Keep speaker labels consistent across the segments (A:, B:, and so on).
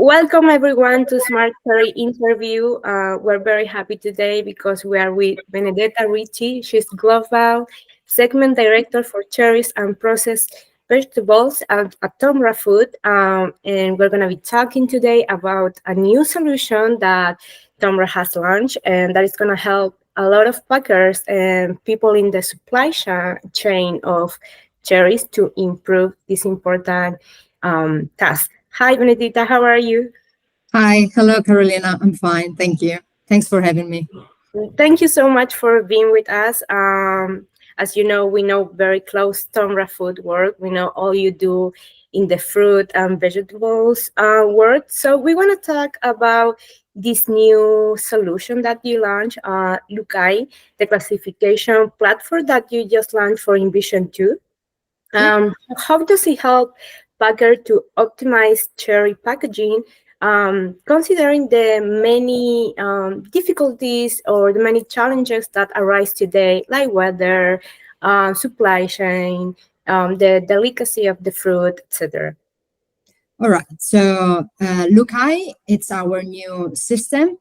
A: Welcome everyone to Smart Cherry interview. We're very happy today because we are with Benedetta Ricci. She's Global Segment Director for Cherries and Processed Vegetables at TOMRA Food. And we're going to be talking today about a new solution that TOMRA has launched, and that is going to help a lot of packers and people in the supply chain of cherries to improve this important task. Hi, Benedetta, how are you?
B: Hi, hello, Carolina. I'm fine, thank you. Thanks for having me.
A: Thank you so much for being with us. As you know, we know very close TOMRA Food work. We know all you do in the fruit and vegetables work. So we want to talk about this new solution that you launched, LUCAi, the classification platform that you just launched for Envision 2. How does it help packer to optimize cherry packaging, considering the many difficulties or the many challenges that arise today, like weather, supply chain, the delicacy of the fruit, etc.?
B: All right, so LUCAi, it's our new system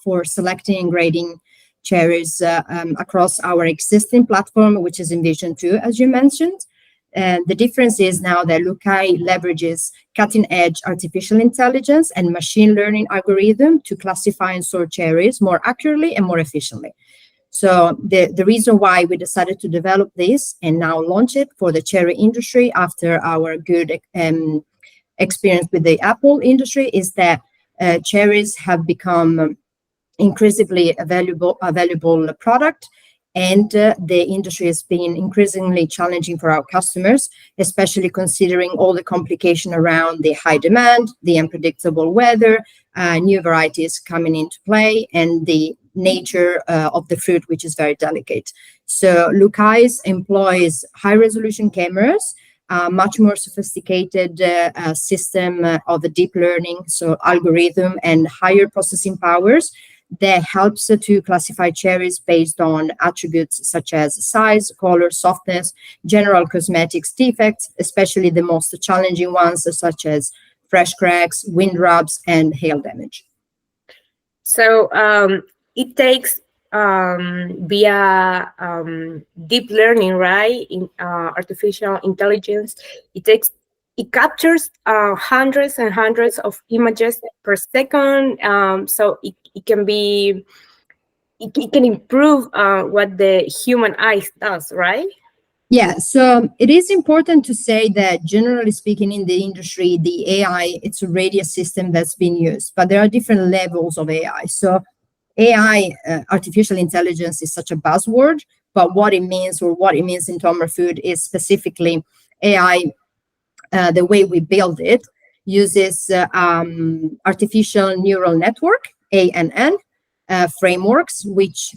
B: for selecting and grading cherries across our existing platform, which is Envision 2, as you mentioned. The difference is now that LUCAi leverages cutting-edge artificial intelligence and machine learning algorithm to classify and sort cherries more accurately and more efficiently. So the reason why we decided to develop this and now launch it for the cherry industry after our good experience with the apple industry is that cherries have become increasingly a valuable product. And the industry has been increasingly challenging for our customers, especially considering all the complication around the high demand, the unpredictable weather, new varieties coming into play, and the nature of the fruit, which is very delicate. So LUCAi employs high-resolution cameras, much more sophisticated system of the deep learning, so algorithm and higher processing powers, that helps to classify cherries based on attributes such as size, color, softness, general cosmetics defects, especially the most challenging ones such as fresh cracks, wind rubs, and hail damage.
A: So it takes via deep learning, right? In artificial intelligence, it captures hundreds and hundreds of images per second. So it can improve what the human eye does, right?
B: Yeah, so it is important to say that generally speaking in the industry, the AI, it's already a system that's been used, but there are different levels of AI. So AI, artificial intelligence, is such a buzzword, but what it means in TOMRA Food is specifically AI. The way we build it uses artificial neural network, ANN, frameworks, which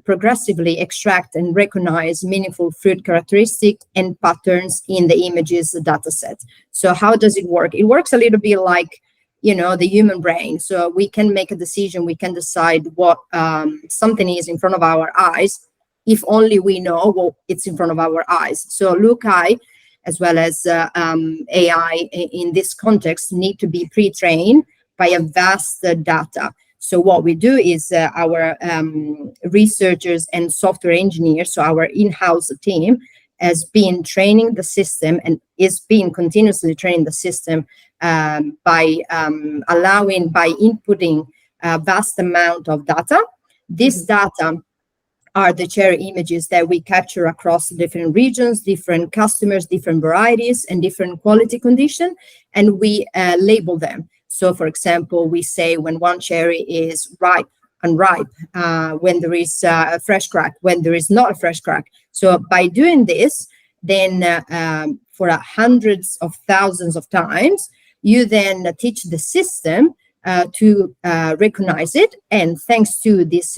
B: progressively extract and recognize meaningful fruit characteristics and patterns in the images data set. So how does it work? It works a little bit like, the human brain. So we can make a decision, we can decide what something is in front of our eyes, if only we know what it's in front of our eyes. So LUCAi, as well as AI in this context, need to be pre-trained by a vast data. So what we do is our researchers and software engineers, so our in-house team, has been training the system and is being continuously training the system by inputting a vast amount of data. This data are the cherry images that we capture across different regions, different customers, different varieties, and different quality condition, and we label them. So, for example, we say when one cherry is ripe, unripe, when there is a fresh crack, when there is not a fresh crack. So by doing this, then for hundreds of thousands of times, you then teach the system to recognize it. And thanks to this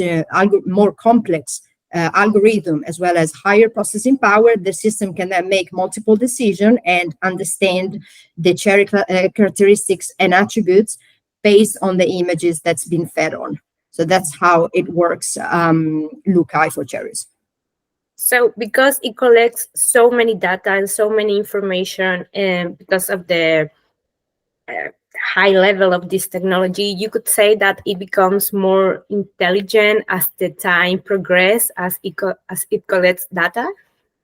B: more complex algorithm, as well as higher processing power, the system can then make multiple decisions and understand the cherry characteristics and attributes based on the images that's been fed on. So that's how it works, LUCAi for cherries.
A: So because it collects so many data and so many information, and because of the high level of this technology, you could say that it becomes more intelligent as the time progresses, as it collects data.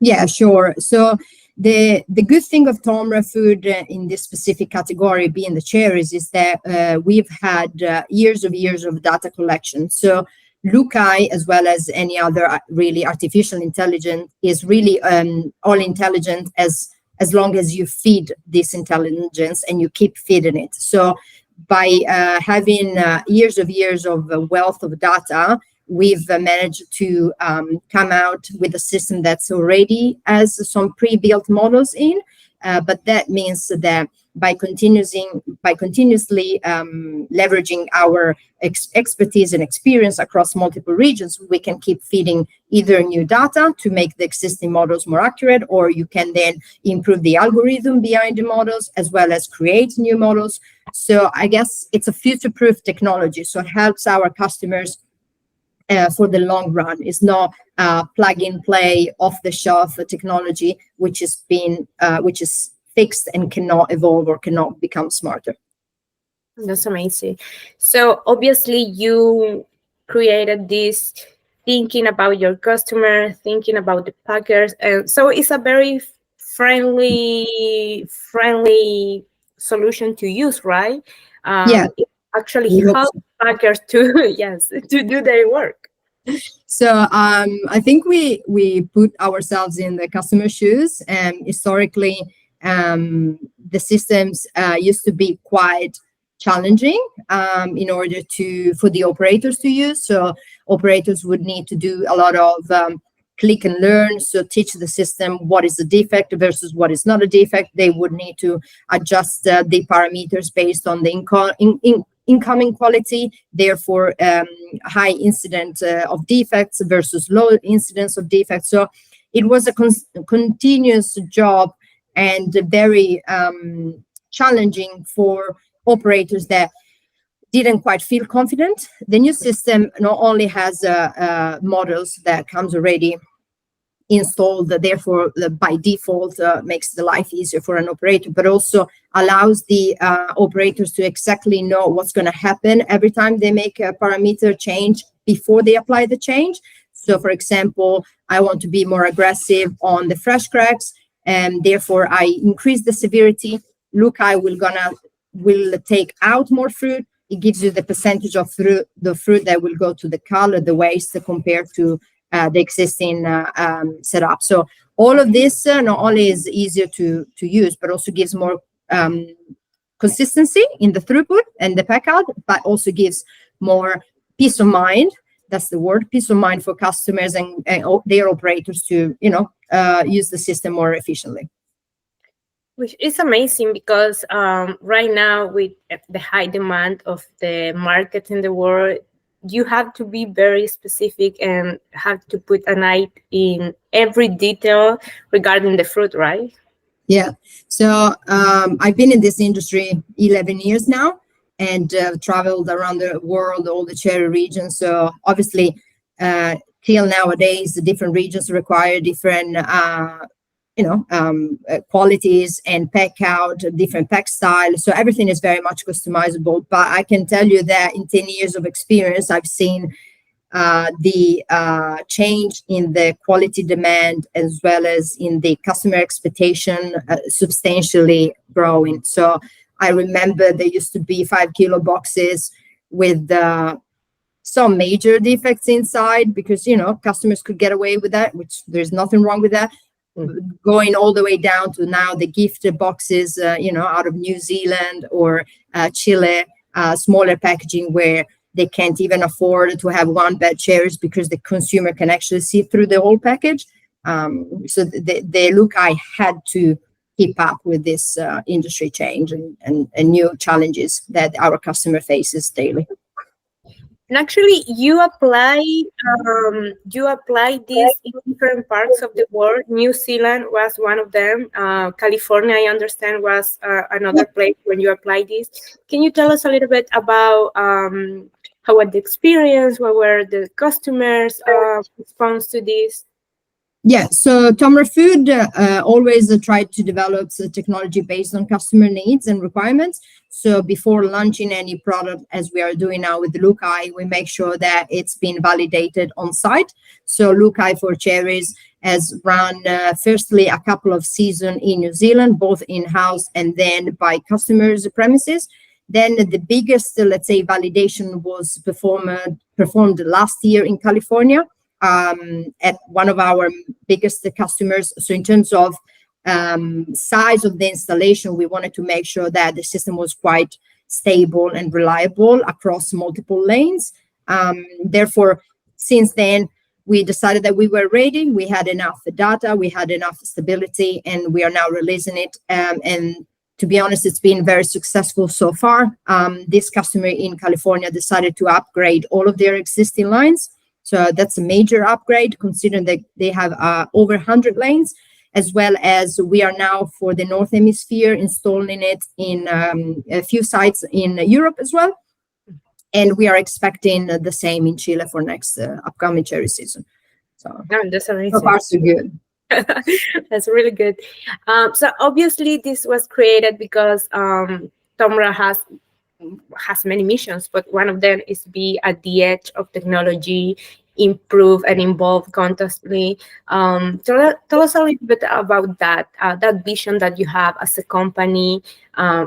B: Yeah, sure. So the good thing of TOMRA Food in this specific category, being the cherries, is that we've had years of data collection. So LUCAi, as well as any other really artificial intelligence, is really all intelligent as long as you feed this intelligence and you keep feeding it. So by having years of wealth of data, we've managed to come out with a system that's already has some pre-built models in, but that means that by continuously leveraging our expertise and experience across multiple regions, we can keep feeding either new data to make the existing models more accurate, or you can then improve the algorithm behind the models as well as create new models. So I guess it's a future-proof technology. So it helps our customers for the long run. It's not plug and play off the shelf technology, which is fixed and cannot evolve or cannot become smarter.
A: That's amazing. So obviously you created this thinking about your customer, thinking about the packers, and so it's a very friendly solution to use, right?
B: Yeah,
A: It actually
B: we hope
A: helps
B: so.
A: packers to yes to do their work.
B: So I think we put ourselves in the customer shoes, and historically the systems used to be quite challenging in order for the operators to use. So operators would need to do a lot of click and learn, so teach the system what is a defect versus what is not a defect. They would need to adjust the parameters based on the incoming quality, therefore high incident of defects versus low incidence of defects. So it was a continuous job and very challenging for operators that didn't quite feel confident. The new system not only has models that comes already installed, therefore by default makes the life easier for an operator, but also allows the operators to exactly know what's going to happen every time they make a parameter change before they apply the change. So for example, I want to be more aggressive on the fresh cracks, and therefore I increase the severity. LUCAi will take out more fruit. It gives you the percentage of the fruit that will go to the color, the waste, compared to the existing setup. So all of this not only is easier to use, but also gives more consistency in the throughput and the pack out, but also gives more peace of mind. That's the word, peace of mind for customers and their operators to use the system more efficiently.
A: Which is amazing because right now, with the high demand of the market in the world, you have to be very specific and have to put an eye in every detail regarding the fruit, right?
B: Yeah. So I've been in this industry 11 years now and traveled around the world, all the cherry regions. So obviously, till nowadays, the different regions require different qualities and pack out, different pack style. So everything is very much customizable. But I can tell you that in 10 years of experience, I've seen the change in the quality demand as well as in the customer expectation substantially growing. So I remember there used to be 5-kilo boxes with some major defects inside because, customers could get away with that, which there's nothing wrong with that. Going all the way down to now the gifted boxes, out of New Zealand or Chile, smaller packaging where they can't even afford to have one bad cherries because the consumer can actually see through the whole package. So the LUCAi had to keep up with this industry change and new challenges that our customer faces daily.
A: And actually, you apply this in different parts of the world. New Zealand was one of them. California, I understand, was another place when you applied this. Can you tell us a little bit about how was the experience? What were the customers' response to this?
B: Yeah, so TOMRA Food always tried to develop the technology based on customer needs and requirements. So before launching any product, as we are doing now with LUCAi, we make sure that it's been validated on site. So LUCAi for cherries has run firstly a couple of seasons in New Zealand, both in-house and then by customers' premises. Then the biggest, let's say, validation was performed last year in California, at one of our biggest customers. So in terms of size of the installation, we wanted to make sure that the system was quite stable and reliable across multiple lanes. Therefore, since then, we decided that we were ready. We had enough data, we had enough stability, and we are now releasing it. And to be honest, it's been very successful so far. This customer in California decided to upgrade all of their existing lines. So that's a major upgrade, considering that they have over 100 lanes, as well as we are now for the North Hemisphere installing it in a few sites in Europe as well. And we are expecting the same in Chile for next upcoming cherry season. So,
A: that's amazing.
B: So far, so good.
A: That's really good. So obviously this was created because TOMRA has many missions, but one of them is to be at the edge of technology, improve and evolve constantly. Tell us a little bit about that vision that you have as a company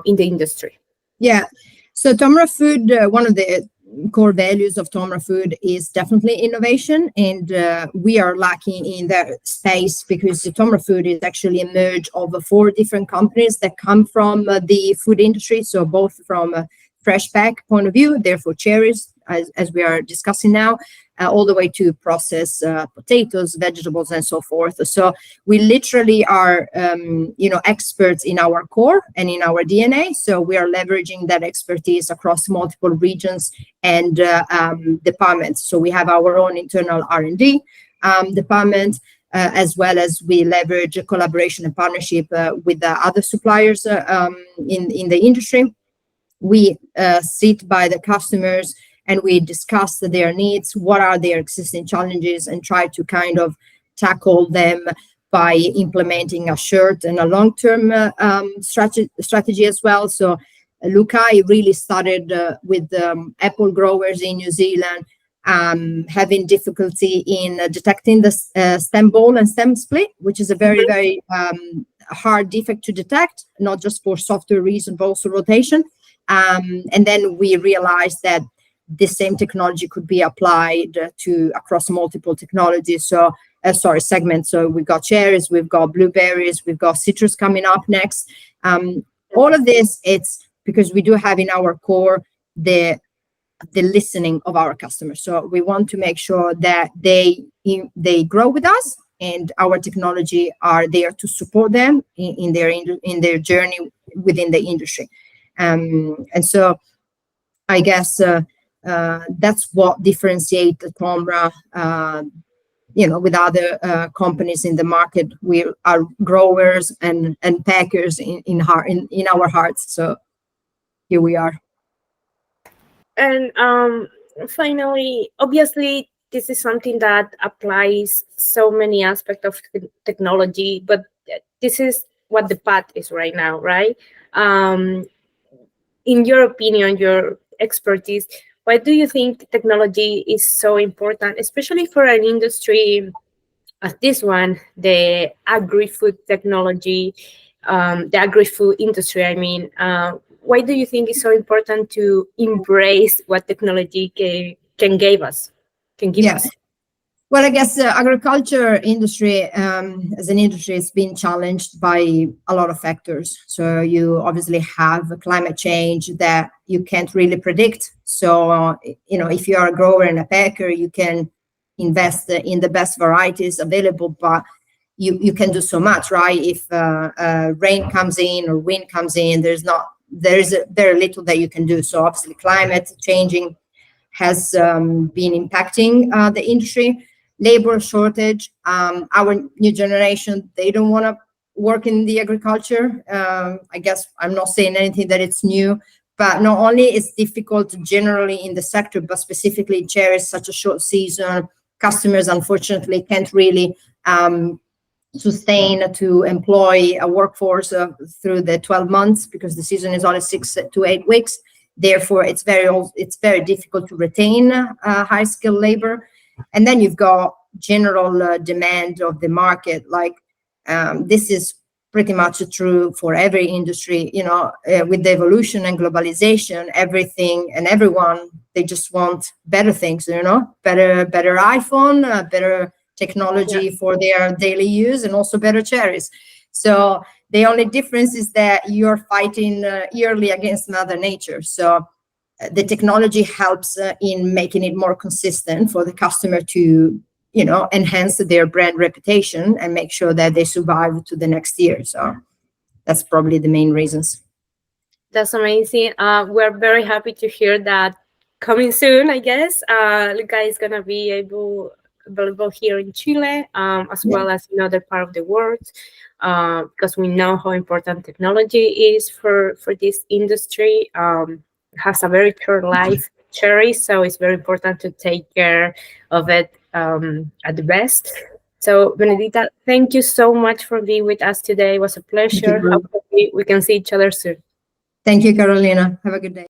A: in the industry.
B: Yeah, so TOMRA Food, one of the core values of TOMRA Food is definitely innovation, and we are lacking in that space because the TOMRA Food is actually a merge of 4 different companies that come from the food industry, so both from a fresh pack point of view, therefore cherries, as we are discussing now, all the way to processed potatoes, vegetables, and so forth. So we literally are, experts in our core and in our DNA. So we are leveraging that expertise across multiple regions and departments. So we have our own internal R&D department, as well as we leverage a collaboration and partnership with the other suppliers in the industry. We sit by the customers and we discuss their needs, what are their existing challenges, and try to kind of tackle them by implementing a short and a long-term strategy as well. So LUCAi really started with apple growers in New Zealand having difficulty in detecting the stem ball and stem split, which is a very, very hard defect to detect, not just for software reasons, but also rotation. And then we realized that the same technology could be applied to across multiple technologies. So, segments. So we've got cherries, we've got blueberries, we've got citrus coming up next. All of this, it's because we do have in our core the listening of our customers. So we want to make sure that they grow with us, and our technology are there to support them in their journey within the industry. And so I guess that's what differentiates TOMRA, with other companies in the market. We are growers and packers in our hearts. So here we are.
A: And finally, obviously, this is something that applies so many aspects of technology, but this is what the path is right now, right? In your opinion, your expertise, why do you think technology is so important, especially for an industry as this one, the agri-food technology, the agri-food industry, I mean? Why do you think it's so important to embrace what technology can give us?
B: Well, I guess the agriculture industry, as an industry, has been challenged by a lot of factors. So you obviously have climate change that you can't really predict. So, if you are a grower and a packer, you can invest in the best varieties available, but you can do so much, right? If rain comes in or wind comes in, there is very little that you can do. So obviously climate changing has been impacting the industry. Labor shortage, our new generation, they don't want to work in the agriculture. I guess I'm not saying anything that it's new, but not only it's difficult generally in the sector, but specifically in cherries, such a short season, customers unfortunately can't really sustain, to employ a workforce through the 12 months, because the season is only 6 to 8 weeks. Therefore, it's very difficult to retain high skilled labor. And then you've got general demand of the market. Like this is pretty much true for every industry, with the evolution and globalization, everything and everyone, they just want better things, better iPhone, better technology for their daily use, and also better cherries. So the only difference is that you're fighting yearly against Mother Nature. So the technology helps in making it more consistent for the customer to, enhance their brand reputation and make sure that they survive to the next year. So that's probably the main reasons.
A: That's amazing. We're very happy to hear that coming soon, I guess. LUCAi is going to be available here in Chile, as well as in other part of the world, because we know how important technology is for this industry. It has a very short life, cherry, so it's very important to take care of it at the best. So, Benedetta, thank you so much for being with us today. It was a pleasure. Hopefully we can see each other soon.
B: Thank you, Carolina. Have a good day.